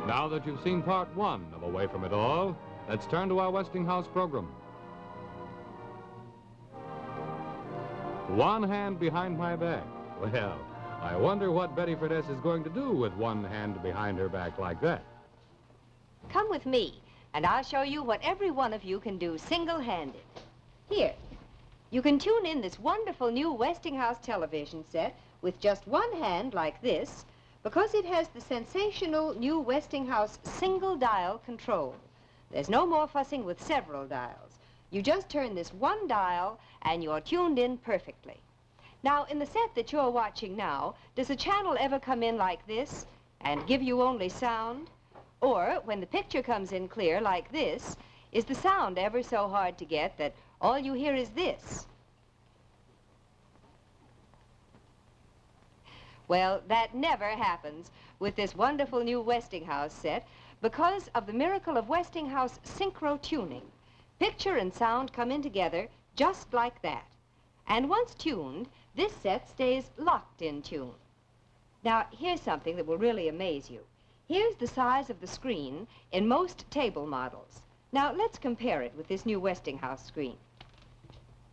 Now that you've seen part one of Away From It All, let's turn to our Westinghouse program. One hand behind my back. Well, I wonder what Betty Fredess is going to do with one hand behind her back like that. Come with me, and I'll show you what every one of you can do single-handed. Here, you can tune in this wonderful new Westinghouse television set with just one hand like this, because it has the sensational new Westinghouse single-dial control. There's no more fussing with several dials. You just turn this one dial, and you're tuned in perfectly. Now, in the set that you're watching now, does a channel ever come in like this and give you only sound? Or, when the picture comes in clear like this, is the sound ever so hard to get that all you hear is this? Well, that never happens with this wonderful new Westinghouse set because of the miracle of Westinghouse synchro tuning. Picture and sound come in together just like that. And once tuned, this set stays locked in tune. Now, here's something that will really amaze you. Here's the size of the screen in most table models. Now, let's compare it with this new Westinghouse screen.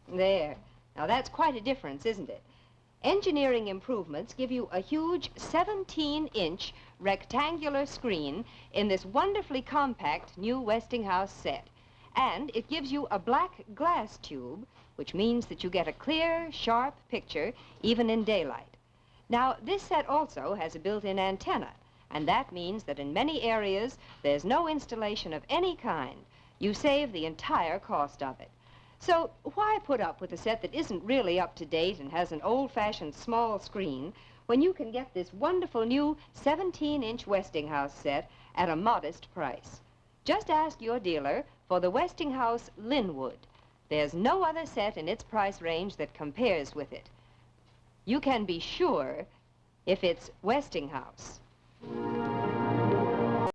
There. Now, that's quite a difference, isn't it? Engineering improvements give you a huge 17-inch rectangular screen in this wonderfully compact new Westinghouse set. And it gives you a black glass tube, which means that you get a clear, sharp picture even in daylight. Now, this set also has a built-in antenna, and that means that in many areas there's no installation of any kind. You save the entire cost of it. So why put up with a set that isn't really up to date and has an old-fashioned small screen when you can get this wonderful new 17-inch Westinghouse set at a modest price? Just ask your dealer for the Westinghouse Linwood. There's no other set in its price range that compares with it. You can be sure if it's Westinghouse.